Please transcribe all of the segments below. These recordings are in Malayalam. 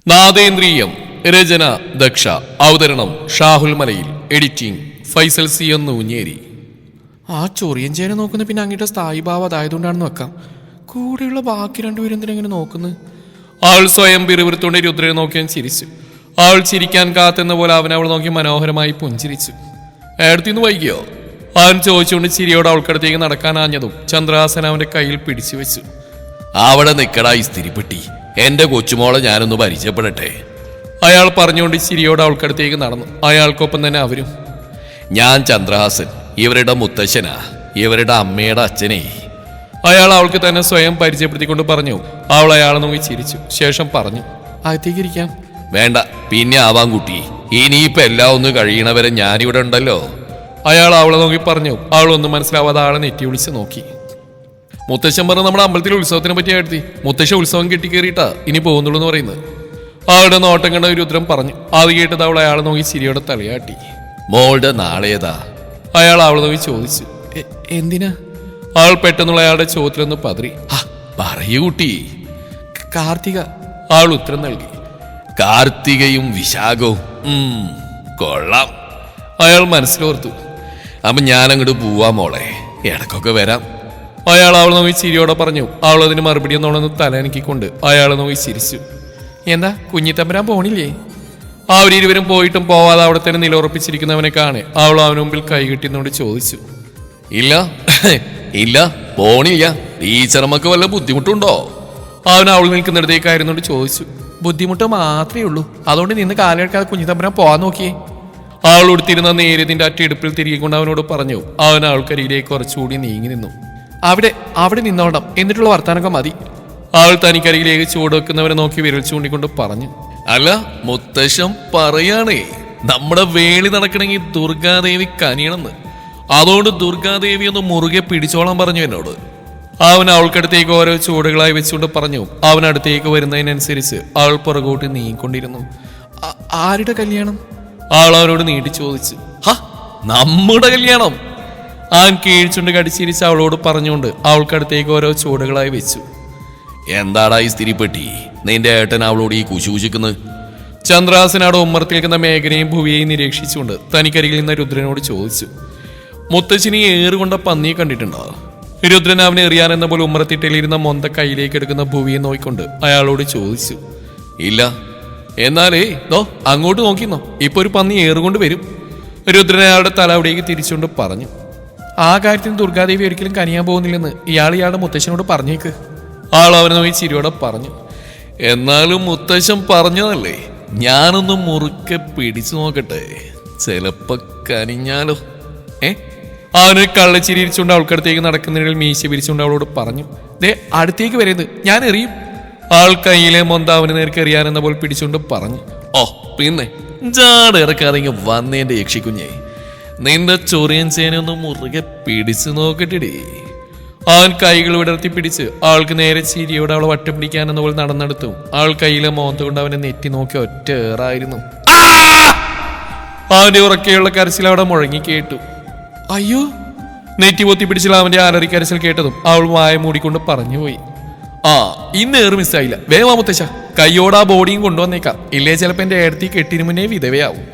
നാദേന്ദ്രിയം. രചന ദക്ഷ. അവതരണം ഷാഹുൽ മലയിൽ. എഡിറ്റിംഗ് ഫൈസൽ സി എന്ന് ഊഞ്ഞേരി. ആ ചൊറിയഞ്ചേനെ നോക്കുന്ന പിന്നെ അങ്ങോട്ട് സ്ഥായിഭാവം അതായതുകൊണ്ടാണെന്ന് വെക്കാം. കൂടെയുള്ള ബാക്കി രണ്ടുപേരും എന്തിനെങ്ങനെ നോക്കുന്നത്? അവൾ സ്വയം പിറുപിറുത്തോണ്ട് രുദ്രനെ നോക്കിയാൻ ചിരിച്ചു. അവൾ ചിരിക്കാൻ കാത്തെന്ന പോലെ അവൾ നോക്കി മനോഹരമായി പുഞ്ചിരിച്ചു. അടുത്തിന്ന് വൈകിയോ? അവൻ ചോദിച്ചുകൊണ്ട് ചിരിയോട് അവൾക്കടുത്തേക്ക് നടക്കാനാഞ്ഞതും ചന്ദ്രഹാസൻ അവന്റെ കയ്യിൽ പിടിച്ചു വെച്ചു. അവിടെ നിക്കടാ ഇസ്തിരിപ്പെട്ടി, എന്റെ കൊച്ചുമോളെ ഞാനൊന്ന് പരിചയപ്പെടട്ടെ. അയാൾ പറഞ്ഞുകൊണ്ട് ചിരിയോട് അവൾക്കടുത്തേക്ക് നടന്നു. അയാൾക്കൊപ്പം തന്നെ അവരും. ഞാൻ ചന്ദ്രഹാസൻ, ഇവരുടെ മുത്തശ്ശനാ, ഇവരുടെ അമ്മയുടെ അച്ഛനെ. അയാൾ അവൾക്ക് തന്നെ സ്വയം പരിചയപ്പെടുത്തിക്കൊണ്ട് പറഞ്ഞു. അവൾ അയാളെ നോക്കി ചിരിച്ചു. ശേഷം പറഞ്ഞു, അകത്തേക്ക് ഇരിക്കാം. വേണ്ട, പിന്നെ ആവാൻ കുട്ടി, ഇനിയിപ്പോ എല്ലാം ഒന്ന് കഴിയണവരെ ഞാനിവിടെ ഉണ്ടല്ലോ. അയാൾ അവളെ നോക്കി പറഞ്ഞു. അവളൊന്നും മനസ്സിലാവാതെ ആളെ നെറ്റി വിളിച്ച് നോക്കി. മുത്തശ്ശൻ പറഞ്ഞ നമ്മുടെ അമ്പലത്തിലെ ഉത്സവത്തിനെ പറ്റി എഴുതി. മുത്തശ്ശ ഉത്സവം കെട്ടിക്കേറിയിട്ടാ ഇനി പോകുന്നുള്ളൂ എന്ന് പറയുന്നത്. അവളുടെ നോട്ടം കണ്ട രുദ്രൻ പറഞ്ഞു. അത് കേട്ടത് അവൾ അയാളെ നോക്കി ചിരിയോടെ തലയാട്ടി. മോളുടെ നാളേതാ? അയാൾ അവളെ നോക്കി ചോദിച്ചു. എന്തിനാ? അവൾ പെട്ടെന്നുള്ള അയാളുടെ ചോദ്യത്തിലൊന്ന് പതറി. പറയൂ കുട്ടി. കാർത്തിക. അവൾ ഉത്തരം നൽകി. കാർത്തികയും വിശാഖവും കൊള്ളാം. അയാൾ മനസ്സിലോർത്തു. അപ്പൊ ഞാനങ്ങോട്ട് പോവാ മോളെ, ഇടക്കൊക്കെ വരാം. അയാൾ അവളെ നോക്കി ചിരിയോടെ പറഞ്ഞു. അവൾ അതിന് മറുപടി എന്നോളൊന്ന് തലനക്കിക്കൊണ്ട് അയാളെ നോക്കി ചിരിച്ചു. എന്താ കുഞ്ഞിത്തമ്പരാൻ പോണില്ലേ? അവരിരുവരും പോയിട്ടും പോവാതെ അവിടെ തന്നെ നിലയുറപ്പിച്ചിരിക്കുന്നവനെ കാണെ അവൾ അവന് മുമ്പിൽ കൈകെട്ടിന്നോട് ചോദിച്ചു. ഇല്ല ഇല്ല, പോണില്ല. ടീച്ചറമ്മക്ക് വല്ല ബുദ്ധിമുട്ടുണ്ടോ? അവൻ അവൾ നിൽക്കുന്നിടത്തേക്കായിരുന്നോട് ചോദിച്ചു. ബുദ്ധിമുട്ട് മാത്രമേ ഉള്ളൂ, അതുകൊണ്ട് നിന്ന് കാലെടുക്കാതെ കുഞ്ഞിത്തമ്പരാൻ പോവാൻ നോക്കിയേ. അവൾ ഉടുത്തിരുന്ന നേരിയതിന്റെ അറ്റെടുപ്പിൽ തിരികെ കൊണ്ട് അവനോട് പറഞ്ഞു. അവൻ അവൾക്കരിയിലേക്ക് കുറച്ചുകൂടി നീങ്ങി നിന്നു. അവിടെ നിന്നോണം, എന്നിട്ടുള്ള വർത്താനൊക്കെ മതി. അവൾ തനിക്കരികിലേക്ക് ചൂട് വെക്കുന്നവരെ നോക്കി വിരൽ ചൂണ്ടിക്കൊണ്ട് പറഞ്ഞു. അല്ല, മുത്തശ്ശൻ പറയാണേ, നമ്മുടെ വേളി നടക്കണമെങ്കിൽ ദുർഗാദേവി കനിയണമെന്ന്. അതുകൊണ്ട് ദുർഗാദേവി ഒന്ന് മുറുകെ പിടിച്ചോളാൻ പറഞ്ഞു എന്നോട്. അവൻ അവൾക്കടുത്തേക്ക് ഓരോ ചൂടുകളായി വെച്ചുകൊണ്ട് പറഞ്ഞു. അവനടുത്തേക്ക് വരുന്നതിനനുസരിച്ച് അവൾ പുറകോട്ട് നീങ്ങിക്കൊണ്ടിരുന്നു. ആരുടെ കല്യാണം? അവൾ അവനോട് നീട്ടി ചോദിച്ചു. നമ്മുടെ കല്യാണം. അവൻ കീഴ്ച്ചുണ്ട് കടിച്ചിരിച്ച് അവളോട് പറഞ്ഞുകൊണ്ട് അവൾക്കടുത്തേക്ക് ഓരോ ചൂടുകളായി വെച്ചു. എന്താടാ ഈ സ്ഥിരിപ്പെട്ടി, നിന്റെ ഏട്ടൻ അവളോട് ഈ കുശുകുശിക്കുന്നത്? ചന്ദ്രഹാസൻ അവിടെ ഉമ്മറത്തിൽ നിൽക്കുന്ന മേഘനയും ഭുവിയെയും നിരീക്ഷിച്ചുകൊണ്ട് തനിക്കരികിൽ നിന്ന് രുദ്രനോട് ചോദിച്ചു. മുത്തശ്ശിനി ഏറുകൊണ്ട പന്നിയെ കണ്ടിട്ടുണ്ടോ? രുദ്രൻ അവനെ എറിയാനെന്ന പോലെ ഉമ്മറത്തിട്ടലിരുന്ന മൊന്ത കയ്യിലേക്ക് എടുക്കുന്ന ഭുവിയെ നോക്കിക്കൊണ്ട് അയാളോട് ചോദിച്ചു. ഇല്ല. എന്നാലേ അങ്ങോട്ട് നോക്കിന്നോ, ഇപ്പൊ ഒരു പന്നി ഏറുകൊണ്ട് വരും. രുദ്രൻ അയാളുടെ തല അവിടേക്ക് തിരിച്ചുകൊണ്ട് പറഞ്ഞു. ആ കാര്യത്തിന് ദുർഗാദേവി ഒരിക്കലും കനിയാൻ പോകുന്നില്ലെന്ന് ഇയാളുടെ മുത്തശ്ശനോട് പറഞ്ഞേക്ക്. ആൾ അവനെ നോക്കി ചിരിയോടെ പറഞ്ഞു. എന്നാലും മുത്തശ്ശൻ പറഞ്ഞതല്ലേ, ഞാനൊന്ന് മുറുക്കെ പിടിച്ചു നോക്കട്ടെ, ചിലപ്പോ കനിഞ്ഞാലോ. അവന് കള്ളച്ചിരിച്ചുകൊണ്ട് അവൾക്കടുത്തേക്ക് നടക്കുന്നതിൽ മീശ പിരിച്ചുകൊണ്ട് അവളോട് പറഞ്ഞു. അടുത്തേക്ക് വരുന്നത് ഞാൻ എറിയും. ആൾ കയ്യിലെ മൊന്ത അവന് നേർക്ക് എറിയാനെന്ന പോലെ പിടിച്ചുകൊണ്ട് പറഞ്ഞു. പിന്നെ ജാട് ഇറക്കാതെ വന്നേന്റെ യക്ഷിക്കുഞ്ഞേ, നിന്റെ ചൊറിയൻ ചേനൊന്ന് മുറുകെ പിടിച്ചു നോക്കട്ടെടേ. അവൻ കൈകൾ വിടർത്തി പിടിച്ച് ആൾക്ക് നേരെ ചിരിയോടെ അവളെ വട്ടം പിടിക്കാനെന്ന പോലെ നടന്നെടുത്തും ആൾ കയ്യിലെ മോന്ത കൊണ്ട് അവനെ നെറ്റി നോക്കി ഒറ്റ ഏറായിരുന്നു. അവന്റെ ഉറക്കെയുള്ള കരച്ചിൽ അവിടെ മുഴങ്ങി കേട്ടു. അയ്യോ! നെറ്റി പൊത്തി പിടിച്ചില്ല അവന്റെ ആലറി കരച്ചിൽ കേട്ടതും അവൾ വായ മൂടിക്കൊണ്ട് പറഞ്ഞുപോയി. ഇന്ന് ഏറ് മിസ്സായില്ല. വേവാ മുത്തശ്ശ, കയ്യോട് ആ ബോഡിയും കൊണ്ടുവന്നേക്കാം, ഇല്ലേ ചിലപ്പോ എന്റെ ഏടത്തി കെട്ടിനു മുന്നേ വിധവയാവും.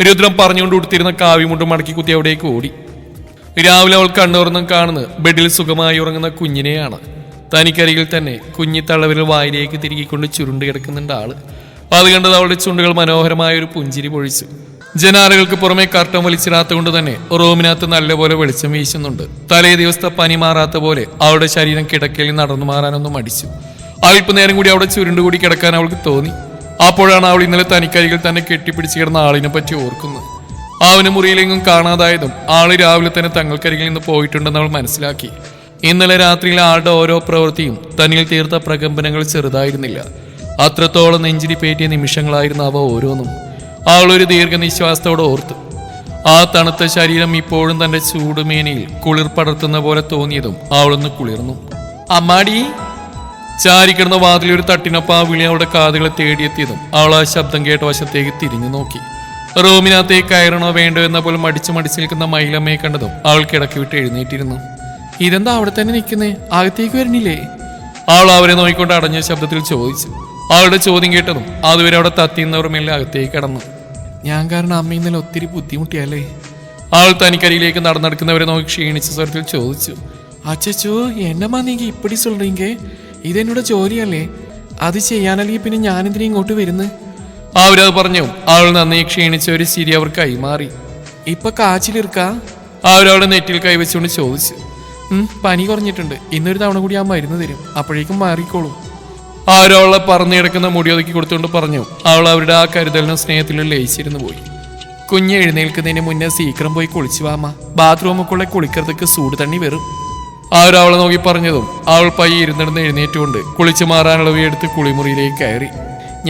രുദ്രം പറഞ്ഞുകൊണ്ട് ഉടുത്തിരുന്ന കാവിമുണ്ടും മടക്കി കുത്തി അവിടേക്ക് ഓടി. രാവിലെ അവൾ കണ്ണുറന്നും കാണുന്നത് ബെഡിൽ സുഖമായി ഉറങ്ങുന്ന കുഞ്ഞിനെയാണ്. തനിക്കരികിൽ തന്നെ കുഞ്ഞി തള്ളവിരൽ വായിലേക്ക് തിരികിക്കൊണ്ട് ചുരുണ്ട് കിടക്കുന്നുണ്ട് ആള്. അത് കണ്ടത് അവളുടെ ചുണ്ടുകൾ മനോഹരമായ ഒരു പുഞ്ചിരി പൊഴിച്ചു. ജനാലകൾക്ക് പുറമെ കർട്ടൻ വലിച്ചിടാത്ത കൊണ്ട് തന്നെ റൂമിനകത്ത് നല്ലപോലെ വെളിച്ചം വീശുന്നുണ്ട്. തലേ ദിവസത്തെ പനി മാറാത്ത പോലെ അവളുടെ ശരീരം കിടക്കയിൽ നടന്നു മാറാനൊന്നും മടിച്ചു. അല്പനേരം കൂടി അവിടെ ചുരുണ്ടുകൂടി കിടക്കാൻ അവൾക്ക് തോന്നി. അപ്പോഴാണ് അവൾ ഇന്നലെ തനിക്കരികിൽ തന്നെ കെട്ടിപ്പിടിച്ച് കിടന്ന ആളിനെ പറ്റി ഓർക്കുന്നത്. അവന് മുറിയിലെങ്ങും കാണാതായതും ആള് രാവിലെ തന്നെ തങ്ങൾക്കരികിൽ നിന്ന് പോയിട്ടുണ്ടെന്ന് അവൾ മനസ്സിലാക്കി. ഇന്നലെ രാത്രിയിലെ ആളുടെ ഓരോ പ്രവൃത്തിയും തന്നിൽ തീർത്ത പ്രകമ്പനങ്ങൾ ചെറുതായിരുന്നില്ല. അത്രത്തോളം നെഞ്ചിരി പേറ്റിയ നിമിഷങ്ങളായിരുന്നു അവ ഓരോന്നും. അവളൊരു ദീർഘനിശ്വാസത്തോടെ ഓർത്തു. ആ തണുത്ത ശരീരം ഇപ്പോഴും തന്റെ ചൂടുമേനയിൽ കുളിർ പടർത്തുന്ന പോലെ തോന്നിയതും അവളൊന്ന് കുളിർന്നു. അമ്മാടി! ചാരിക്കിടന്ന വാതിലൊരു തട്ടിനൊപ്പം ആ വിളി അവളുടെ കാതുകളെ തേടിയെത്തിയതും അവൾ ആ ശബ്ദം കേട്ട വശത്തേക്ക് തിരിഞ്ഞു നോക്കി. റൂമിനകത്തേക്ക് കയറണോ വേണ്ടോ എന്ന പോലെ മടിച്ചു നിൽക്കുന്ന മൈലമ്മയെ കണ്ടതും അവൾ കിടക്കി വിട്ട് എഴുന്നേറ്റിരുന്നു. ഇതെന്താ അവിടെ തന്നെ നിൽക്കുന്നേ, അകത്തേക്ക് വരണില്ലേ? അവൾ അവരെ നോക്കിക്കൊണ്ട് അടഞ്ഞ ശബ്ദത്തിൽ ചോദിച്ചു. അവളുടെ ചോദ്യം കേട്ടതും അതുവരെ അവിടെ തത്തിയുന്നവർ മെല്ലെ അകത്തേക്ക് കടന്നു. ഞാൻ കാരണം അമ്മ ഇന്നലെ ഒത്തിരി ബുദ്ധിമുട്ടിയല്ലേ? അവൾ തനിക്കരിയിലേക്ക് നടന്നെടുക്കുന്നവരെ നോക്കി ക്ഷീണിച്ച സ്വരത്തിൽ ചോദിച്ചു. അച്ചോ, എന്നമ്മാ നീങ്ക ഇപ്പടി சொல்றீங்க? ഇതെന്നോട് ജോലിയല്ലേ? അത് ചെയ്യാനല്ലെങ്കിൽ പിന്നെ ഞാനെന്തിനാ ഇങ്ങോട്ട് വരുന്നു? അവരത് പറഞ്ഞു. അവൾ നന്ദി ക്ഷീണിച്ച ഒരു ചിരി അവർ കൈമാറി. ഇപ്പൊ കാച്ചിലിർക്കാ? അവരവളുടെ നെറ്റിൽ കൈവച്ചുകൊണ്ട് ചോദിച്ചു. പനി കുറഞ്ഞിട്ടുണ്ട്. ഇന്നൊരു തവണ കൂടി ആ മരുന്ന് തരും, അപ്പോഴേക്കും മാറിക്കോളും. അവരവളെ പറന്നു കിടക്കുന്ന മുടി ഒതുക്കി കൊടുത്തുകൊണ്ട് പറഞ്ഞു. അവൾ അവരുടെ ആ കരുതലിനും സ്നേഹത്തിലും ലയിച്ചിരുന്നു പോയി. കുഞ്ഞ് എഴുന്നേൽക്കുന്നതിന് മുന്നേ സീക്രം പോയി കുളിച്ചു വാമ. ബാത്റൂമുക്കുള്ള കുളിക്കറത്തേക്ക് സൂട് തണ്ണി വരും. അവരവളെ നോക്കി പറഞ്ഞതും അവൾ പയ്യെ ഇരുന്നിടന്ന് എഴുന്നേറ്റുകൊണ്ട് കുളിച്ചു മാറാനുള്ള എടുത്ത് കുളിമുറിയിലേക്ക് കയറി.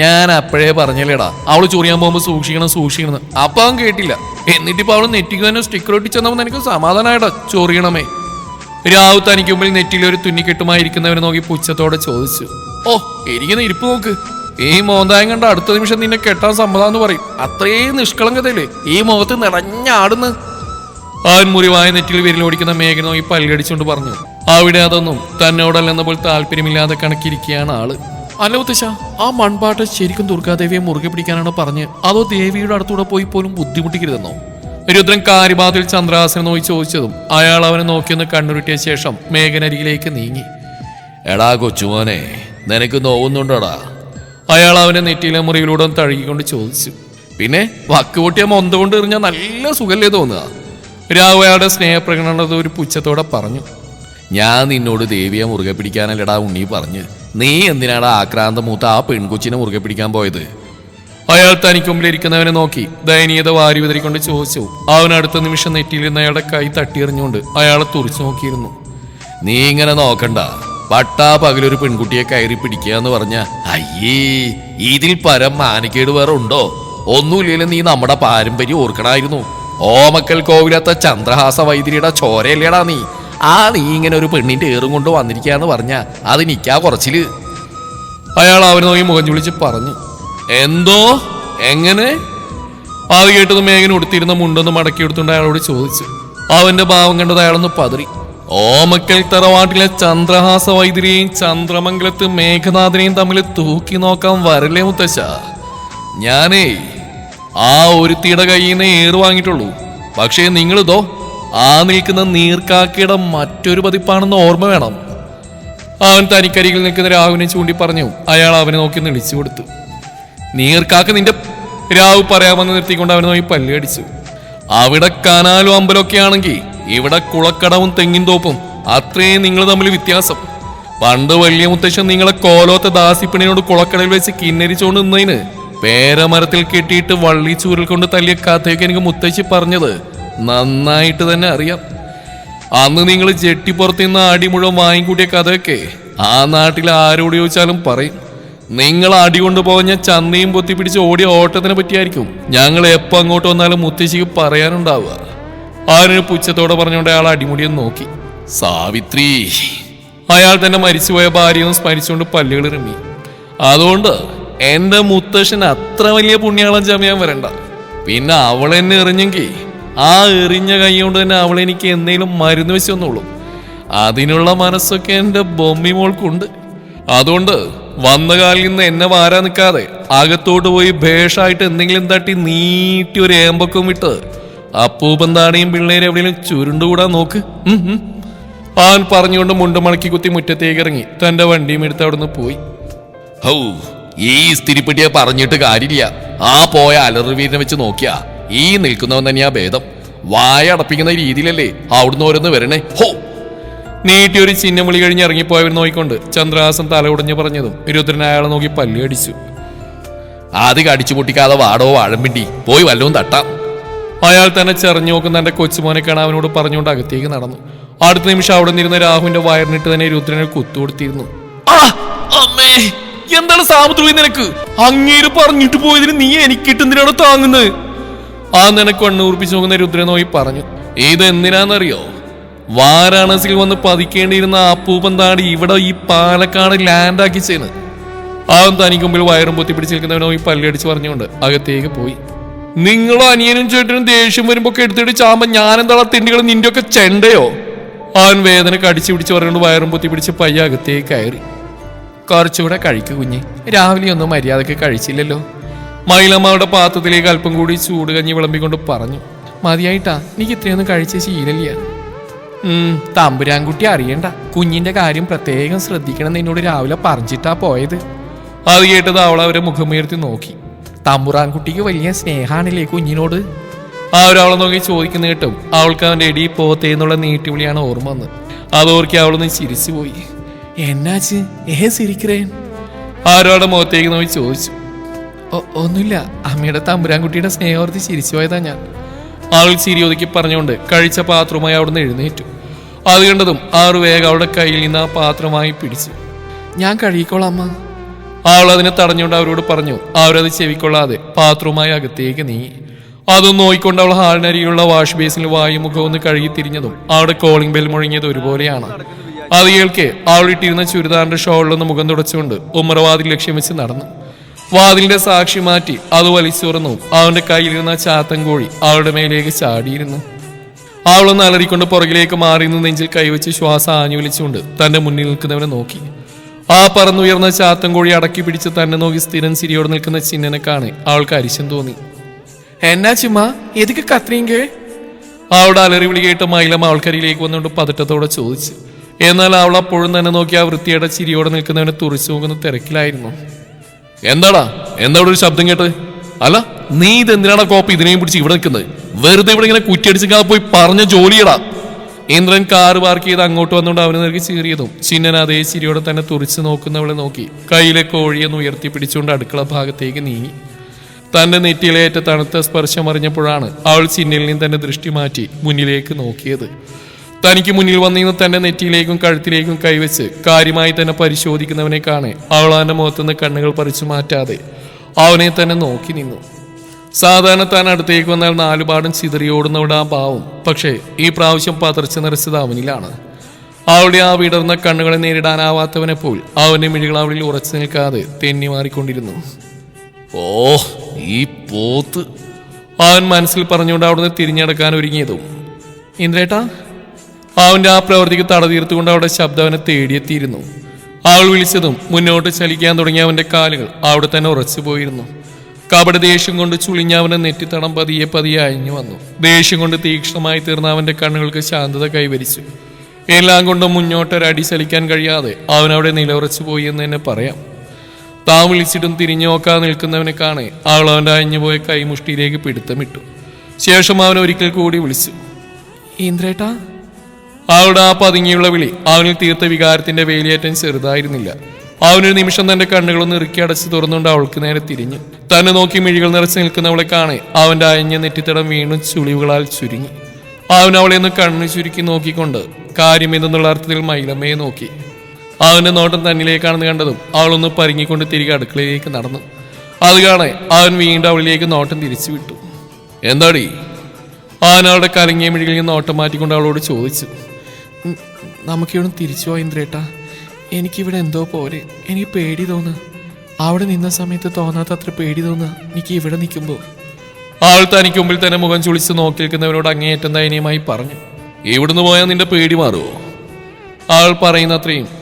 ഞാൻ അപ്പോഴേ പറഞ്ഞല്ലേടാ അവള് ചൊറിയാൻ പോകുമ്പോൾ സൂക്ഷിക്കണം. അപ്പൊ അവൻ കേട്ടില്ല. എന്നിട്ടിപ്പോ അവള് നെറ്റിക്ക് തന്നെ സ്റ്റിക്കർ ഒട്ടിച്ചെന്നപ്പോൾ എനിക്ക് സമാധാനമായിടാ. ചൊറിയണമേ. രാവ് തനിക്ക് മുമ്പിൽ നെറ്റിലൊരു തുന്നിക്കെട്ടുമായിരിക്കുന്നവരെ നോക്കി പുച്ഛത്തോടെ ചോദിച്ചു. ഓ, ഇരിക്കുന്ന ഇരിപ്പ് നോക്ക്. ഈ മോന്തായം കണ്ട അടുത്ത നിമിഷം നിന്നെ കെട്ടാൻ സമ്മതാന്ന് പറയും. അത്രയും നിഷ്കളങ്കതയില്ലേ ഈ മുഖത്ത് നിറഞ്ഞാടുന്ന്. അവൻ മുറിവായ നെറ്റിൽ വിരലോടിക്കുന്ന മേഘന നോക്കി പല്ലടിച്ചുകൊണ്ട് പറഞ്ഞു. അവിടെ അതൊന്നും തന്നോടല്ലെന്ന പോലെ താല്പര്യമില്ലാതെ കണക്കിരിക്കുകയാണ് ആള്. അല്ല മുത്തശ്ശ, ആ മൺപാട്ട് ശരിക്കും ദുർഗാദേവിയെ മുറുകെ പിടിക്കാനാണ് പറഞ്ഞ്, അതോ ദേവിയുടെ അടുത്തൂടെ പോയി പോലും ബുദ്ധിമുട്ടിക്കരുതെന്നോ? രുദ്രൻ കാര്യബാധിൽ ചന്ദ്രഹാസനെ നോക്കി ചോദിച്ചതും അയാൾ അവനെ നോക്കിയൊന്ന് കണ്ണുരുട്ടിയ ശേഷം മേഘനരികിലേക്ക് നീങ്ങി. എടാ കൊച്ചുമോനെ, നിനക്ക് നോവുന്നുണ്ടോടാ? അയാൾ അവന്റെ നെറ്റിയിലെ മുറിയിലൂടെ തഴുകിക്കൊണ്ട് ചോദിച്ചു. പിന്നെ വക്ക് പൊട്ടിയ മൊന്ത കൊണ്ട് എറിഞ്ഞാൽ നല്ല സുഖല്ലേ തോന്നുക? രാഘു അയാളുടെ സ്നേഹപ്രകടനത് ഒരു പുച്ഛത്തോടെ പറഞ്ഞു. ഞാൻ നിന്നോട് ദേവിയെ മുറുകെ പിടിക്കാനല്ലടാ ഉണ്ണി പറഞ്ഞ്. നീ എന്തിനാടാ ആക്രാന്ത മൂത്ത ആ പെൺകൊച്ചിനെ മുറുകെ പിടിക്കാൻ പോയത്? അയാൾ തനിക്ക് മുമ്പിലിരിക്കുന്നവനെ നോക്കി ദയനീയത വാരി വിതറിക്കൊണ്ട് ചോദിച്ചു. അവൻ അടുത്ത നിമിഷം നെറ്റിയിൽ അയാളുടെ കൈ തട്ടിയെറിഞ്ഞുകൊണ്ട് അയാളെ തുറിച്ചു നോക്കിയിരുന്നു. നീ ഇങ്ങനെ നോക്കണ്ട. പട്ടാ പകലൊരു പെൺകുട്ടിയെ കയറി പിടിക്കുക എന്ന് പറഞ്ഞ അയ്യേ, ഇതിൽ പരം മാനക്കേട് വേറെ ഉണ്ടോ? ഒന്നുമില്ലെങ്കിലും നീ നമ്മുടെ പാരമ്പര്യം ഓർക്കണമായിരുന്നു. ഓമക്കൽ കോവിലത്ത ചന്ദ്രഹാസ വൈദ്യരിയുടെ ചോരയല്ലേടാ നീ. നീ ഇങ്ങനെ ഒരു പെണ്ണിന്റെ ഏറും കൊണ്ട് വന്നിരിക്കാന്ന് പറഞ്ഞ അത് നിക്കാ കുറച്ചില്. അയാൾ അവനെ നോക്കി മുഖം ചുളിച്ച് പറഞ്ഞു. എന്തോ എങ്ങനെ? അത് കേട്ടത് മേഘന ഉടുത്തിരുന്ന മുണ്ടൊന്ന് മടക്കി എടുത്തുകൊണ്ട് അയാളോട് ചോദിച്ചു. അവന്റെ ഭാവം കണ്ടത് അയാളൊന്ന് പതറി. ഓമക്കൽ തറവാട്ടിലെ ചന്ദ്രഹാസ വൈദ്യരെയും ചന്ദ്രമംഗലത്ത് മേഘനാഥനെയും തമ്മിൽ തൂക്കി നോക്കാൻ വരല്ലേ മുത്തശ്ശ? ഞാനേ ആ ഒരുത്തിയുടെ കയ്യിൽ നിന്ന് ഏറ് വാങ്ങിയിട്ടുള്ളൂ. പക്ഷേ നിങ്ങളിതോ ആ നിൽക്കുന്ന നീർക്കാക്കയുടെ മറ്റൊരു പതിപ്പാണെന്ന് ഓർമ്മ വേണം. അവൻ തനിക്കരികിൽ നിൽക്കുന്ന രാഹുവിനെ ചൂണ്ടി പറഞ്ഞു. അയാൾ അവനെ നോക്കി വിളിച്ചു കൊടുത്തു. നീർക്കാക്ക നിന്റെ... രാഹു പറയാമെന്ന് നിർത്തിക്കൊണ്ട് അവനെ നോക്കി പല്ലടിച്ചു. അവിടെ കനാലും അമ്പലമൊക്കെ ആണെങ്കിൽ ഇവിടെ കുളക്കടവും തെങ്ങിൻ തോപ്പും. അത്രയും നിങ്ങൾ തമ്മിൽ വ്യത്യാസം. പണ്ട് വലിയ മുത്തശ്ശൻ നിങ്ങളെ കോലോത്തെ ദാസിപ്പിണിനോട് കുളക്കടയിൽ വെച്ച് കിന്നരിച്ചുകൊണ്ട് നിന്നതിന് പേരമരത്തിൽ കെട്ടിയിട്ട് വള്ളി ചൂരൽ കൊണ്ട് തല്ലിയ കഥയൊക്കെ എനിക്ക് മുത്തശ്ശി പറഞ്ഞത് നന്നായിട്ട് തന്നെ അറിയാം. അന്ന് നിങ്ങൾ ജെട്ടിപ്പുറത്ത് നിന്ന് അടി മുഴുവൻ വാങ്ങിക്കൂട്ടിയ കഥയൊക്കെ ആ നാട്ടിൽ ആരോട് ചോദിച്ചാലും പറയും. നിങ്ങൾ അടി കൊണ്ടുപോകുന്ന ചന്തയും പൊത്തി പിടിച്ച് ഓടിയ ഓട്ടത്തിനെ പറ്റിയായിരിക്കും ഞങ്ങൾ എപ്പോൾ അങ്ങോട്ട് വന്നാലും മുത്തശ്ശിക്ക് പറയാനുണ്ടാവുക. ആരൊരു പുച്ഛത്തോടെ പറഞ്ഞുകൊണ്ട് അയാൾ അടിമുടിയെന്ന് നോക്കി. സാവിത്രി. അയാൾ തന്നെ മരിച്ചുപോയ ഭാര്യയൊന്നും സ്മരിച്ചുകൊണ്ട് പല്ലുകൾ ഇറങ്ങി. അതുകൊണ്ട് എന്റെ മുത്തശ്ശൻ അത്ര വലിയ പുണ്യാളം ചമയാൻ വരണ്ട. പിന്നെ അവളെന്നെ എറിഞ്ഞെങ്കിൽ ആ എറിഞ്ഞ കൈ കൊണ്ട് തന്നെ അവളെനിക്ക് എന്തെങ്കിലും മരുന്ന് വെച്ച് തന്നോളൂ. അതിനുള്ള മനസ്സൊക്കെ എൻ്റെ ബൊമ്മി മോൾക്കുണ്ട്. അതുകൊണ്ട് വന്ന കാലിൽ നിന്ന് എന്നെ വാരാ നിൽക്കാതെ അകത്തോട്ട് പോയി ഭേഷായിട്ട് എന്തെങ്കിലും തട്ടി നീട്ടി ഒരു ഏമ്പക്കം വിട്ട് അപ്പൂപ്പൻ താടിയും പിള്ളേരെ എവിടെയെങ്കിലും ചുരുണ്ടുകൂടാൻ നോക്ക്. അവൻ പറഞ്ഞുകൊണ്ട് മുണ്ട് മടക്കി കുത്തി മുറ്റത്തേക്ക് ഇറങ്ങി തന്റെ വണ്ടിയും എടുത്ത് അവിടെ നിന്ന് പോയി. ഹൗ, ഈ സ്ഥിരിപ്പെട്ടിയെ പറഞ്ഞിട്ട് കാര്യമില്ല. ആ പോയ അലറുവീരിനെ വെച്ച് നോക്കിയാ ഈ നിൽക്കുന്നവൻ തന്നെയാ ഭേദം. വായ അടപ്പിക്കുന്ന രീതിയിലല്ലേ അവിടുന്ന് ഓരോന്ന് വരണേ. ഹോ! നീട്ടി ഒരു ചിഹ്നം വിളി കഴിഞ്ഞ് ഇറങ്ങിപ്പോയവർ നോക്കിക്കൊണ്ട് ചന്ദ്രഹാസൻ തല ഉടഞ്ഞു പറഞ്ഞതും രുദ്രൻ അയാളെ നോക്കി പല്ലി അടിച്ചു. ആദ്യം അടിച്ചു പൊട്ടിക്കാതെ വാടോ വാഴമ്പിണ്ടി പോയി വല്ലവും തട്ടാം. അയാൾ തന്നെ ചെറിഞ്ഞു നോക്കുന്ന തന്റെ കൊച്ചുമോനെ കാണാൻ അവനോട് പറഞ്ഞുകൊണ്ട് അകത്തേക്ക് നടന്നു. അടുത്ത നിമിഷം അവിടെ നിന്നിരുന്ന രാഹുവിന്റെ വയറിനിട്ട് തന്നെ രുദ്രനെ കുത്തുകൊടുത്തിരുന്നു. അമ്മേ, എന്താണ് സാമുദ്രി നിനക്ക്? അങ്ങേര് പറഞ്ഞിട്ട് പോയതിന് നീ എനിക്കിട്ടെന്തിനാണ് താങ്ങുന്നത്? ആ നിനക്ക് കണ്ണൂർപ്പിച്ചു നോക്കുന്ന രുദ്രൻ നോയി പറഞ്ഞു. ഇതെന്തിനാന്നറിയോ? വാരാണസിയിൽ വന്ന് പതിക്കേണ്ടിയിരുന്ന അപ്പൂപ്പൻ താടി ഇവിടെ ഈ പാലക്കാട് ലാൻഡാക്കി ചെയ്യുന്നു. അവൻ തനിക്ക് മുമ്പിൽ വയറും പൊത്തി പിടിച്ച് നിൽക്കുന്നവനോയി പല്ലടിച്ച് പറഞ്ഞുകൊണ്ട് അകത്തേക്ക് പോയി. നിങ്ങളും അനിയനും ചേട്ടനും ദേഷ്യം വരുമ്പോ എടുത്തിട്ട് ചാമ്പ ഞാനെന്താ തിണ്ടികൾ നിന്റെ ഒക്കെ ചെണ്ടയോ? അവൻ വേദന കടിച്ചു പിടിച്ച് പറഞ്ഞുകൊണ്ട് വയറും പൊത്തി പിടിച്ച് പയ്യ അകത്തേക്ക് കയറി. കുറച്ചുകൂടെ കഴിക്കു കുഞ്ഞ്, രാവിലെ ഒന്നും മര്യാദക്ക് കഴിച്ചില്ലല്ലോ. മൈലമ്മ അവളുടെ പാത്രത്തിലേക്ക് അല്പം കൂടി ചൂട് കഞ്ഞി വിളമ്പിക്കൊണ്ട് പറഞ്ഞു. മതിയായിട്ടാ, എനിക്ക് ഇത്രയൊന്നും കഴിച്ച ശീലമില്ല. തമ്പുരാൻകുട്ടി അറിയണ്ട, കുഞ്ഞിന്റെ കാര്യം പ്രത്യേകം ശ്രദ്ധിക്കണം എന്നോട് രാവിലെ പറഞ്ഞിട്ടാ പോയത്. അത് കേട്ടത് അവൾ അവരെ മുഖമുയർത്തി നോക്കി. തമ്പുരാൻകുട്ടിക്ക് വലിയ സ്നേഹാണില്ലേ കുഞ്ഞിനോട്? അവരവളെ നോക്കി ചോദിക്കുന്ന കേട്ടും അവൾക്ക് അവന്റെ എടി പോത്തേ എന്നുള്ള നീട്ടിവിളിയാണ് ഓർമ്മ വന്ന്. അതോർക്കി അവളൊന്ന് ചിരിച്ചു പോയി. എന്നാച്ച് സിരിக்கிறേൻ? അവരവളുടെ മുഖത്തേക്ക് നോക്കി ചോദിച്ചു. ഒന്നുമില്ല, അമ്മയുടെ തമ്പുരാൻകുട്ടിയുടെ സ്നേഹോർത്തി ചിരിച്ചു പോയതാ ഞാൻ. അവൾ ചിരി ഒതുക്കി പറഞ്ഞുകൊണ്ട് കഴിച്ച പാത്രവുമായി അവിടുന്ന് എഴുന്നേറ്റു. അത് കണ്ടതും ആറ് വേഗം അവളുടെ കയ്യിൽ നിന്ന് ആ പാത്രമായി പിടിച്ചു. ഞാൻ കഴുകിക്കോളാം അമ്മ. അവൾ അതിനെ തടഞ്ഞുകൊണ്ട് അവരോട് പറഞ്ഞു. അവരത് ചെവിക്കൊള്ളാതെ പാത്രവുമായി അകത്തേക്ക് നീങ്ങി. അതൊന്ന് നോയിക്കൊണ്ട് അവൾ ഹാളിനരിയിലുള്ള വാഷ് ബേസിൽ വായും മുഖം ഒന്ന് കഴുകി തിരിഞ്ഞതും അവിടെ കോളിംഗ് ബെൽ മുഴങ്ങിയത് ഒരുപോലെയാണ്. അത് കേൾക്കെ അവൾ ഇട്ടിരുന്ന ചുരിദാറിന്റെ ഷോളിലൊന്ന് മുഖം തുടച്ചുകൊണ്ട് ഉമ്മറവാതിൽ ലക്ഷ്യം വെച്ച് നടന്നു. വാതിലിന്റെ സാക്ഷി മാറ്റി അത് വലിച്ചു തുറന്നു. അവന്റെ കയ്യിലിരുന്ന ചാത്തൻ കോഴി അവളുടെ മേലേക്ക് ചാടിയിരുന്നു. അവളൊന്ന് അലറിക്കൊണ്ട് പുറകിലേക്ക് മാറി നിന്ന് നെഞ്ചിൽ കൈവച്ച് ശ്വാസം ആഞ്ഞു വലിച്ചുകൊണ്ട് തന്റെ മുന്നിൽ നിൽക്കുന്നവനെ നോക്കി. ആ പറന്നുയർന്ന ചാത്തൻ കോഴി അടക്കി പിടിച്ച് തന്നെ നോക്കി സ്ഥിരം ചിരിയോടെ നിൽക്കുന്ന ചിന്നനെ കാണെ അവൾക്ക് അരിശം തോന്നി. എന്നാ ചുമ്മാ എതുക്ക് കത്രീങ്കേ? അവളുടെ അലറി വിളി കേട്ട് മൈലമ്മ അവൾക്കരിയിലേക്ക് വന്നുകൊണ്ട് പതട്ടത്തോടെ ചോദിച്ചു. എന്നാൽ അവൾ അപ്പോഴും തന്നെ നോക്കി ആ വൃത്തിയുടെ ചിരിയോടെ നിൽക്കുന്നവനെ തുറിച്ചു നോക്കുന്ന തിരക്കിലായിരുന്നു. എന്താടാ ഒരു ശബ്ദം കേട്ട്? അല്ല, നീ ഇതെന്തിനാടാ കോപ്പ ഇതിനെയും പിടിച്ച് ഇവിടെ നിൽക്കുന്നത്? വെറുതെ ഇവിടെ ഇങ്ങനെ കുറ്റിയടിച്ച് പോയി പറഞ്ഞ ജോലിയടാ. ഇന്ദ്രൻ കാറ് പാർക്ക് ചെയ്ത് അങ്ങോട്ട് വന്നുകൊണ്ട് അവന് നൽകി ചീറിയതും ചിന്നൻ അതേ ചിരിയോടെ തന്നെ തുറിച്ചു നോക്കുന്നവളെ നോക്കി കയ്യിലെ കോഴിയെന്ന് ഉയർത്തി പിടിച്ചുകൊണ്ട് അടുക്കള ഭാഗത്തേക്ക് നീങ്ങി. തന്റെ നെറ്റിയിലേറ്റ തണുത്ത സ്പർശം അറിഞ്ഞപ്പോഴാണ് അവൾ ചിന്നലിൽ നിന്ന് തന്റെ ദൃഷ്ടി മാറ്റി മുന്നിലേക്ക് നോക്കിയത്. തനിക്ക് മുന്നിൽ വന്നിരുന്ന തന്റെ നെറ്റിയിലേക്കും കഴുത്തിലേക്കും കൈവച്ച് കാര്യമായി തന്നെ പരിശോധിക്കുന്നവനെ കാണെ അവൾ അവന്റെ മുഖത്തുനിന്ന് കണ്ണുകൾ പറിച്ചു മാറ്റാതെ അവനെ തന്നെ നോക്കി നിന്നു. സാധാരണ താൻ അടുത്തേക്ക് വന്നാൽ നാലുപാടും ചിതറിയോടുന്നവിടെ ആ ഭാവം, പക്ഷേ ഈ പ്രാവശ്യം പതർച്ച നിറച്ചത് അവനിലാണ്. അവളുടെ ആ വിടർന്ന കണ്ണുകളെ നേരിടാനാവാത്തവനെ പോൽ അവന്റെ മിഴികൾ അവളിൽ ഉറച്ചു നിൽക്കാതെ തെന്നി മാറിക്കൊണ്ടിരുന്നു. ഓ ഈ പോത്ത്, അവൻ മനസ്സിൽ പറഞ്ഞുകൊണ്ട് അവിടുന്ന് തിരിഞ്ഞടക്കാൻ ഒരുങ്ങിയതും. ഇന്ദ്രേട്ടാ, അവന്റെ ആ പ്രവൃത്തിക്ക് തട തീർത്തുകൊണ്ട് അവളുടെ ശബ്ദം അവനെ തേടിയെത്തിയിരുന്നു. അവൾ വിളിച്ചതും മുന്നോട്ട് ചലിക്കാൻ തുടങ്ങിയ അവന്റെ കാലുകൾ അവിടെ തന്നെ ഉറച്ചു പോയിരുന്നു. കപട ദേഷ്യം കൊണ്ട് ചുളിഞ്ഞ അവന്റെ നെറ്റിത്തടം പതിയെ പതിയെ അയഞ്ഞു വന്നു. ദേഷ്യം കൊണ്ട് തീക്ഷ്ണമായി തീർന്ന അവന്റെ കണ്ണുകൾക്ക് ശാന്തത കൈവരിച്ചു. എല്ലാം കൊണ്ടും മുന്നോട്ടൊരടി ചലിക്കാൻ കഴിയാതെ അവനവിടെ നിലയുറച്ചു പോയി എന്ന് തന്നെ പറയാം. താൻ വിളിച്ചിട്ടും തിരിഞ്ഞു നോക്കാതെ നിൽക്കുന്നവനെ കാണെ അവൾ അവന്റെ അയഞ്ഞുപോയ കൈമുഷ്ടിയിലേക്ക് പിടുത്തമിട്ടു. ശേഷം അവൻ ഒരിക്കൽ കൂടി വിളിച്ചു. ഇന്ദ്രേട്ടാ. അവളുടെ ആ പതുങ്ങിയുള്ള വിളി അവനിൽ തീർത്ത വികാരത്തിന്റെ വേലിയേറ്റം ചെറുതായിരുന്നില്ല. അവനൊരു നിമിഷം തന്റെ കണ്ണുകളൊന്ന് ഇറുക്കി അടച്ച് തുറന്നുകൊണ്ട് അവൾക്ക് നേരെ തിരിഞ്ഞു. തന്നെ നോക്കി മിഴികൾ നിറച്ച് നിൽക്കുന്നവളെ കാണെ അവന്റെ അയഞ്ഞ നെറ്റിത്തടം വീണ്ടും ചുളിവുകളാൽ ചുരുങ്ങി. അവൻ അവളെ ഒന്ന് കണ്ണു ചുരുക്കി നോക്കിക്കൊണ്ട് കാര്യം എന്നുള്ള അർത്ഥത്തിൽ മൈലമ്മയെ നോക്കി. അവന്റെ നോട്ടം തന്നിലേക്കാണെന്ന് കണ്ടതും അവളൊന്ന് പരിങ്ങിക്കൊണ്ട് തിരികെ അടുക്കളയിലേക്ക് നടന്നു. അത് കാണെ അവൻ വീണ്ടും അവളിലേക്ക് നോട്ടം തിരിച്ചു വിട്ടു. എന്താടി? അവൻ അവളുടെ കലങ്ങിയ മിഴികളിൽ നിന്ന് നോട്ടം മാറ്റിക്കൊണ്ട് അവളോട് ചോദിച്ചു. നമുക്കിവിടെ തിരിച്ചു പോയി ഇന്ദ്രേട്ടാ. എനിക്കിവിടെ എന്തോ പോലെ, എനിക്ക് പേടി തോന്നുക. അവിടെ നിന്ന സമയത്ത് തോന്നാത്തത്ര പേടി തോന്നുക എനിക്ക് ഇവിടെ നിൽക്കുമ്പോൾ. അവൾ തനിക്ക് മുമ്പിൽ തന്നെ മുഖം ചുളിച്ച് നോക്കി നിൽക്കുന്നവരോട് അങ്ങേയറ്റം ദയനീയമായി പറഞ്ഞു. ഇവിടുന്ന് പോയാൽ നിന്റെ പേടി മാറുമോ? അവൾ പറയുന്ന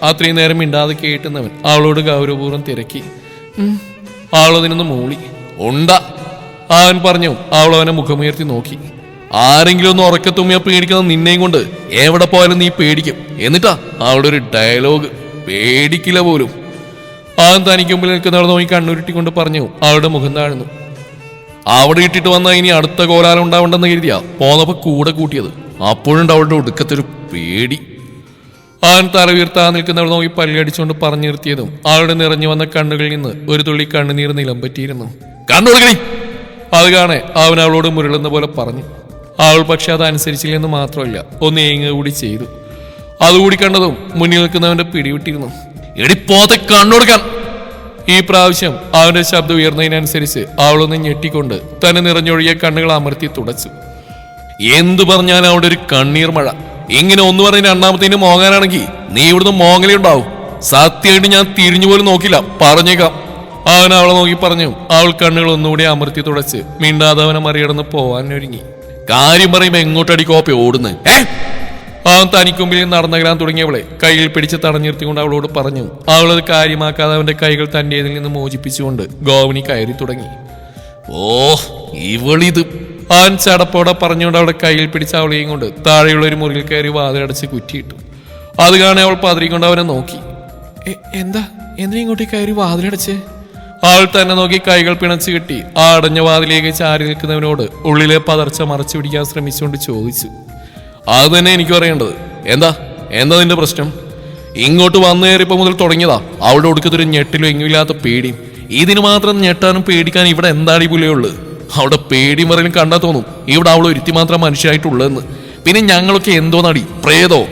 അത്രയും നേരം മിണ്ടാതെ കേട്ടുന്നവൻ അവളോട് ഗൗരവപൂർവ്വം തിരക്കി. അവളതിനൊന്ന് മൂളി. ഉണ്ടാ, അവൻ പറഞ്ഞു. അവൾ അവനെ മുഖമുയർത്തി നോക്കി. ആരെങ്കിലും ഒന്ന് ഉറക്കത്തുമ്മിയാ പേടിക്കുന്ന നിന്നെയും കൊണ്ട് എവിടെ പോയാലും നീ പേടിക്കും. എന്നിട്ടാ അവളുടെ ഒരു ഡയലോഗ്, പേടിക്കില്ല പോലും. അവൻ തനിക്ക് മുമ്പിൽ നിൽക്കുന്നവൾ നോക്കി കണ്ണുരുട്ടിക്കൊണ്ട് പറഞ്ഞു. അവളുടെ മുഖം താഴ്ന്നു. അവിടെ ഇട്ടിട്ട് വന്നാൽ ഇനി അടുത്ത കോലാലം ഉണ്ടാവണ്ടെന്ന് കരുതിയാ പോന്നപ്പോ കൂടെ കൂട്ടിയത്. അപ്പോഴുണ്ട് അവളുടെ ഒടുക്കത്തൊരു പേടി. അവൻ തല ഉയർത്താ നിൽക്കുന്നവൾ നോക്കി പല്ലടിച്ചുകൊണ്ട് പറഞ്ഞു നിർത്തിയതും അവളുടെ നിറഞ്ഞു വന്ന കണ്ണുകളിൽ നിന്ന് ഒരു തുള്ളി കണ്ണുനീർ നിലം പറ്റിയിരുന്നു. കണ്ണുകൊടുക്കണി! അത് കാണെ അവൻ അവളോട് മുരളുന്ന പോലെ പറഞ്ഞു. അവൾ പക്ഷെ അതനുസരിച്ചില്ലെന്ന് മാത്രമല്ല, ഒന്ന് ഏങ്ങ കൂടി ചെയ്തു. അതുകൂടി കണ്ടതും മുന്നിൽ നിൽക്കുന്നവന്റെ പിടിവിട്ടിരുന്നു. എടിപ്പോത്തെ കണ്ണുകൊടുക്കാൻ! ഈ പ്രാവശ്യം അവന്റെ ശബ്ദം ഉയർന്നതിനനുസരിച്ച് അവളൊന്ന് ഞെട്ടിക്കൊണ്ട് തന്നെ നിറഞ്ഞൊഴിയ കണ്ണുകൾ അമർത്തി തുടച്ചു. എന്തു പറഞ്ഞാൽ അവിടെ ഒരു കണ്ണീർ മഴ. ഇങ്ങനെ ഒന്ന് പറഞ്ഞ രണ്ടാമത്തേന് മോങ്ങാനാണെങ്കിൽ നീ ഇവിടുന്ന് മോങ്ങലുണ്ടാവും. സത്യമായിട്ട് ഞാൻ തിരിഞ്ഞു പോലും നോക്കില്ല, പറഞ്ഞേക്കാം. അവൻ അവളെ നോക്കി പറഞ്ഞു. അവൾ കണ്ണുകൾ ഒന്നുകൂടി അമർത്തി തുടച്ച് മിണ്ടാതെ അവനെ മറികടന്ന് പോവാൻ ഒരുങ്ങി. കാര്യം പറയുമ്പോ എങ്ങോട്ടടി കോപ്പി ഓടുന്നു? അവൻ തനിക്കുമ്പിൽ നടന്നകലാൻ തുടങ്ങിയവളെ കയ്യിൽ പിടിച്ച് തടഞ്ഞിർത്തിക്കൊണ്ട് അവളോട് പറഞ്ഞു. അവളത് കാര്യമാക്കാതെ അവന്റെ കൈകൾ തന്റേതിൽ നിന്ന് മോചിപ്പിച്ചുകൊണ്ട് ഗോവണി കയറി തുടങ്ങി. ഓ ഇവളിത്, അവൻ ചടപ്പോടെ പറഞ്ഞുകൊണ്ട് അവളുടെ കയ്യിൽ പിടിച്ച് അവളെയും കൊണ്ട് താഴെയുള്ള ഒരു മുറിയിൽ കയറി വാതിലടച്ച് കുറ്റിയിട്ടു. അത് കാണാൻ അവൾ പതറിക്കൊണ്ട് അവനെ നോക്കി. എന്താ എന്തിനാ ഇങ്ങോട്ട് കയറി വാതിലടച്ചേ? അവൾ തന്നെ നോക്കി കൈകൾ പിണച്ചു കെട്ടി ആ അടഞ്ഞ വാതിലേക്ക് ചാരി നിൽക്കുന്നവനോട് ഉള്ളിലെ പതർച്ച മറച്ചു പിടിക്കാൻ ശ്രമിച്ചുകൊണ്ട് ചോദിച്ചു. അത് തന്നെ എനിക്ക് പറയേണ്ടത്. എന്താ നിന്റെ പ്രശ്നം? ഇങ്ങോട്ട് വന്നു കയറിയപ്പോ മുതൽ തുടങ്ങിയതാ അവളുടെ ഒടുക്കത്തൊരു ഞെട്ടിലും എങ്ങുമില്ലാത്ത പേടിയും. ഇതിന് മാത്രം ഞെട്ടാനും പേടിക്കാനും ഇവിടെ എന്താണ് ഈ പുള്ളിയുള്ളത്? അവിടെ പേടിയും പറയലും കണ്ടാ തോന്നും ഇവിടെ അവൾ ഒരുത്തി മാത്രം മനുഷ്യരായിട്ടുള്ളതെന്ന്. പിന്നെ ഞങ്ങളൊക്കെ എന്തോ നടി പ്രേതോ?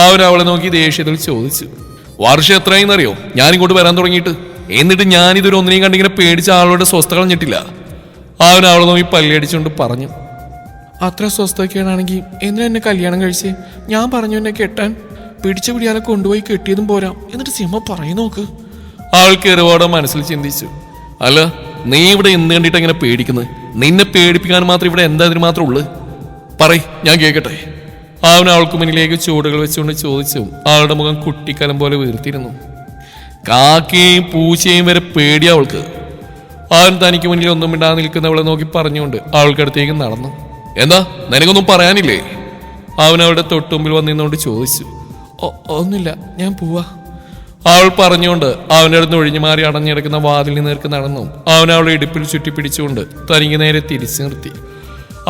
അവരവളെ നോക്കി ദേഷ്യത്തിൽ ചോദിച്ചു. വർഷം എത്രയെന്നറിയോ ഞാനിങ്ങോട്ട് വരാൻ തുടങ്ങിയിട്ട്? എന്നിട്ട് ഞാനിതൊരു ഒന്നിനെയും കണ്ടിങ്ങനെ പേടിച്ച ആളുടെ സ്വസ്ഥകൾ ഞെട്ടില്ല. അവളെ നോക്കി പല്ലടിച്ചുകൊണ്ട് പറഞ്ഞു. അത്ര സ്വസ്ഥതയ്ക്കാണെങ്കിൽ എന്തിനാ എന്നെ കല്യാണം കഴിച്ച്? ഞാൻ പറഞ്ഞു എന്നെ കെട്ടാൻ. പിടിച്ചു പിടിയാലെ കൊണ്ടുപോയി കെട്ടിയതും പോരാ, എന്നിട്ട് സിംഹ പറയൂ നോക്ക്. അവൾക്ക് ഒരുപാട് മനസ്സിൽ ചിന്തിച്ചു. അല്ല നീ ഇവിടെ എന്ത് കണ്ടിട്ട് എങ്ങനെ പേടിക്കുന്നത്? നിന്നെ പേടിപ്പിക്കാൻ മാത്രം ഇവിടെ എന്താ ഇതിന് മാത്രം ഉള്ളു? പറയ് ഞാൻ കേൾക്കട്ടെ. അവൾക്ക് മുന്നിലേക്ക് ചൂടുകൾ വെച്ചുകൊണ്ട് ചോദിച്ചു. അവളുടെ മുഖം കുട്ടിക്കലം പോലെ വീർത്തിരുന്നു. കാക്കയും പൂച്ചയും വരെ പേടിയാ അവൾക്ക്. അവൻ തനിക്ക് മുന്നിൽ ഒന്നും മിണ്ടാതെ നിൽക്കുന്നവളെ നോക്കി പറഞ്ഞുകൊണ്ട് അവൾക്കടുത്തേക്ക് നടന്നു. എന്താ നിനക്കൊന്നും പറയാനില്ലേ? അവളുടെ തൊട്ടുമ്പിൽ വന്നിരുന്നുകൊണ്ട് ചോദിച്ചു. ഒന്നുമില്ല, ഞാൻ പോവാ. അവൾ പറഞ്ഞുകൊണ്ട് അവൻ്റെ അടുത്ത് ഒഴിഞ്ഞു മാറി അടഞ്ഞിടക്കുന്ന വാതിലിന് നേർക്ക് നടന്നു. അവളെ ഇടുപ്പിൽ ചുറ്റിപ്പിടിച്ചുകൊണ്ട് തനിക്ക് നേരെ തിരിച്ചു നിർത്തി.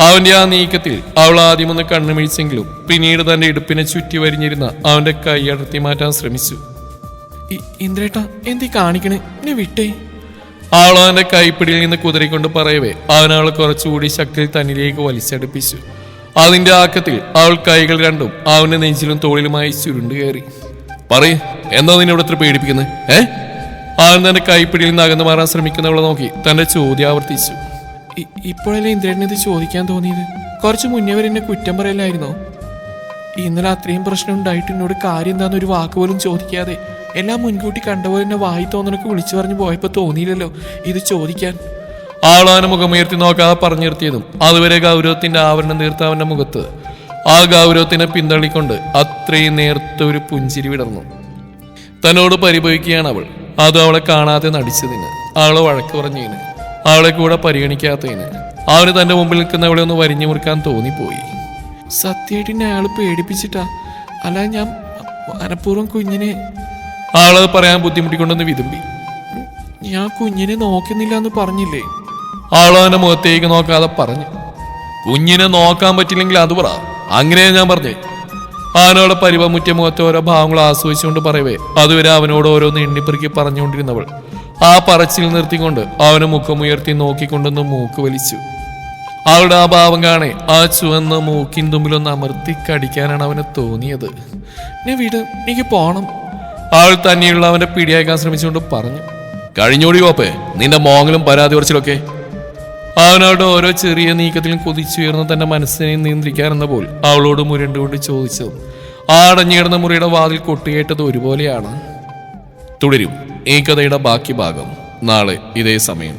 അവന്റെ ആ നീക്കത്തിൽ അവൾ ആദ്യമൊന്ന് കണ്ണുമിഴിച്ചെങ്കിലും പിന്നീട് തന്റെ ഇടുപ്പിനെ ചുറ്റി വരിഞ്ഞിരുന്ന അവന്റെ കൈ അടർത്തി മാറ്റാൻ ശ്രമിച്ചു. ഇന്ദ്രേട്ടാ എന്തി കാണിക്കണേ, എന്നെ വിട്ടേ. അവൾ അവന്റെ കൈപ്പിടിയിൽ നിന്ന് കുതിരക്കൊണ്ട് പറയവേ അവളെ കുറച്ചുകൂടി ശക്തിയിൽ തന്നിലേക്ക് വലിച്ചടുപ്പിച്ചു. അതിന്റെ ആക്കത്തിൽ അവൾ കൈകൾ രണ്ടും അവന്റെ നെഞ്ചിലും തോളിലുമായി ചുരുണ്ടു കയറി. പറയ് എന്താ നിന്നോട് ഇത്ര പേടിപ്പിക്കുന്നത്? അവൻ തന്റെ കൈപ്പിടിയിൽ നിന്ന് അകന്നു മാറാൻ ശ്രമിക്കുന്നവളെ നോക്കി തന്റെ ചോദ്യം ആവർത്തിച്ചു. ഇപ്പോഴല്ലേ ഇന്ദ്രേട്ടന് ഇത് ചോദിക്കാൻ തോന്നിയത്? കുറച്ച് മുന്നേ വരെ എന്നെ കുറ്റം പറയലായിരുന്നോ? ഇന്നലെ അത്രയും പ്രശ്നം ഉണ്ടായിട്ട് എന്നോട് കാര്യം എന്താന്ന് ഒരു വാക്ക് പോലും ചോദിക്കാതെ എല്ലാം മുൻകൂട്ടി കണ്ടപോലെ എന്നെ വായി തോന്നണക്ക് വിളിച്ചു പറഞ്ഞു പോയപ്പോ തോന്നിയില്ലല്ലോ ഇത് ചോദിക്കാൻ. ആളാന് മുഖമുയർത്തി നോക്കാതെ പറഞ്ഞു നിർത്തിയതും അതുവരെ ഗൗരവത്തിന്റെ ആവരണം തീർത്ത അവന്റെ മുഖത്ത് ആ ഗൗരവത്തിനെ പിന്തള്ളിക്കൊണ്ട് അത്രയും നേർത്ത ഒരു പുഞ്ചിരി വിടർന്നു. തന്നോട് പരിഭവിക്കുകയാണ് അവൾ. അതും അവളെ കാണാതെ നടിച്ചതിന്, അവളെ വഴക്ക് പറഞ്ഞതിന്, അവളെ കൂടെ പരിഗണിക്കാത്തതിന്. അവന് തന്റെ മുമ്പിൽ നിൽക്കുന്നവളെ ഒന്ന് വരിഞ്ഞു മുറുക്കാൻ തോന്നിപ്പോയി. സത്യമായിട്ട് എന്നെ അയാൾ പേടിപ്പിച്ചിട്ടാ, അല്ലാതെ ഞാൻ മനഃപൂർവ്വം കുഞ്ഞിനെ. ആളത് പറയാൻ ബുദ്ധിമുട്ടിക്കൊണ്ടൊന്ന് വിതുമ്പി. ഞാൻ കുഞ്ഞിനെ നോക്കുന്നില്ല എന്ന് പറഞ്ഞില്ലേ? ആളവന്റെ മുഖത്തേക്ക് നോക്കാതെ പറഞ്ഞു. കുഞ്ഞിനെ നോക്കാൻ പറ്റില്ലെങ്കിൽ അത് പറ, അങ്ങനെയാ ഞാൻ പറഞ്ഞേ. അവനോട് പരിവമുറ്റ മുഖത്തെ ഓരോ ഭാവങ്ങൾ ആസ്വദിച്ചുകൊണ്ട് പറയവേ അതുവരെ അവനോട് ഓരോന്ന് എണ്ണിപ്പെറുക്കി പറഞ്ഞുകൊണ്ടിരുന്നവൾ ആ പറച്ചിൽ നിർത്തിക്കൊണ്ട് അവന് മുഖമുയർത്തി നോക്കിക്കൊണ്ടൊന്ന് മൂക്ക് വലിച്ചു. അവളുടെ ആ ഭാവം കാണെ ആ ചുവന്ന മൂക്കിൻ തുമ്പിലൊന്ന് അമർത്തി കടിക്കാനാണ് അവന് തോന്നിയത്. വീട് എനിക്ക് പോണം. അവൾ തന്നെയുള്ള അവന്റെ പിടിയാക്കാൻ ശ്രമിച്ചുകൊണ്ട് പറഞ്ഞു. കഴിഞ്ഞോടി കോപ്പേ നിന്റെ മോങ്ങലും പരാതി പറച്ചിലൊക്കെ. അവനവളുടെ ഓരോ ചെറിയ നീക്കത്തിലും കൊതിച്ചുയർന്ന് തന്റെ മനസ്സിനെ നിയന്ത്രിക്കാനെന്ന പോൽ അവളോട് മുരണ്ടുകൊണ്ട് ചോദിച്ചത് ആ അടഞ്ഞിടുന്ന മുറിയുടെ വാതിൽ കൊട്ടുകേട്ടത് ഒരുപോലെയാണ്. തുടരും ഈ കഥയുടെ ബാക്കി ഭാഗം നാളെ ഇതേ സമയം.